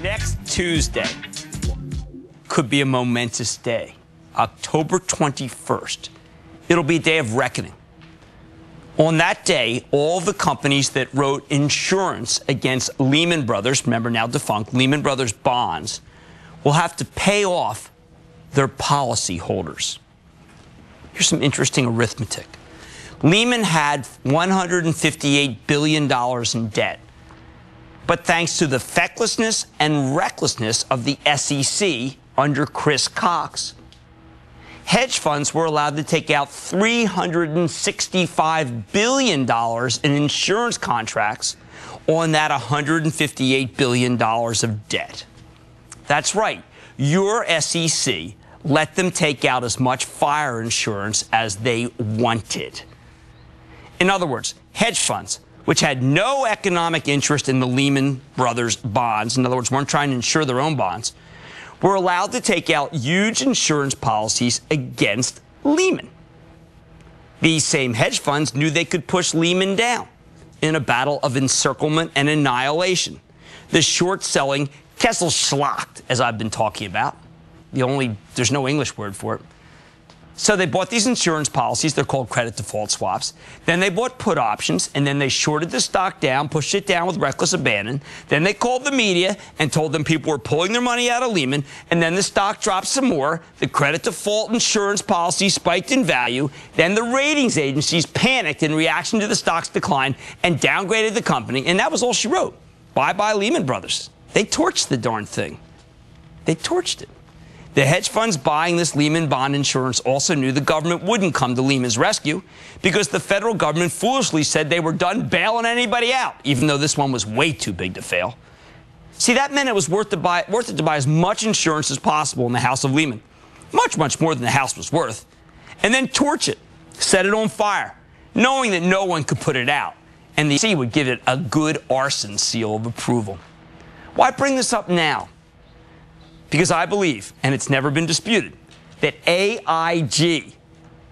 Next Tuesday could be a momentous day. October 21st. It'll be a day of reckoning. On that day, all the companies that wrote insurance against Lehman Brothers, remember now defunct, Lehman Brothers bonds, will have to pay off their policy holders. Here's some interesting arithmetic. Lehman had $158 billion in debt. But thanks to the fecklessness and recklessness of the SEC under Chris Cox, hedge funds were allowed to take out $365 billion in insurance contracts on that $158 billion of debt. That's right. Your SEC let them take out as much fire insurance as they wanted. In other words, hedge funds, which had no economic interest in the Lehman Brothers bonds, in other words, weren't trying to insure their own bonds, were allowed to take out huge insurance policies against Lehman. These same hedge funds knew they could push Lehman down in a battle of encirclement and annihilation. The short-selling Kesselschlacht, as I've been talking about. There's no English word for it. So they bought these insurance policies. They're called credit default swaps. Then they bought put options, and then they shorted the stock down, pushed it down with reckless abandon. Then they called the media and told them people were pulling their money out of Lehman, and then the stock dropped some more. The credit default insurance policy spiked in value. Then the ratings agencies panicked in reaction to the stock's decline and downgraded the company, and that was all she wrote. Bye-bye Lehman Brothers. They torched the darn thing. They torched it. The hedge funds buying this Lehman bond insurance also knew the government wouldn't come to Lehman's rescue because the federal government foolishly said they were done bailing anybody out, even though this one was way too big to fail. See, that meant it was worth it to buy as much insurance as possible in the house of Lehman, much, much more than the house was worth, and then torch it, set it on fire, knowing that no one could put it out, and the SEC would give it a good arson seal of approval. Why bring this up now? Because I believe, and it's never been disputed, that AIG,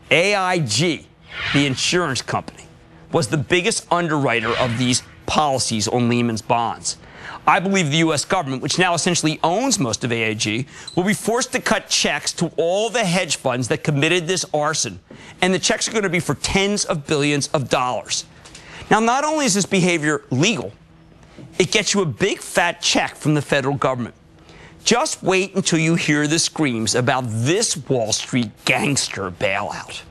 the insurance company, was the biggest underwriter of these policies on Lehman's bonds. I believe the U.S. government, which now essentially owns most of AIG, will be forced to cut checks to all the hedge funds that committed this arson. And the checks are going to be for tens of billions of dollars. Now, not only is this behavior legal, it gets you a big fat check from the federal government. Just wait until you hear the screams about this Wall Street gangster bailout.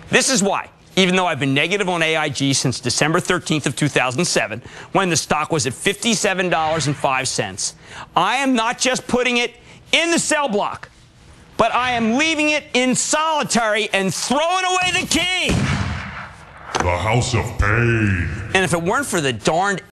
This is why, even though I've been negative on AIG since December 13th of 2007, when the stock was at $57.05, I am not just putting it in the sell block, but I am leaving it in solitary and throwing away the key. The House of Pain. And if it weren't for the darned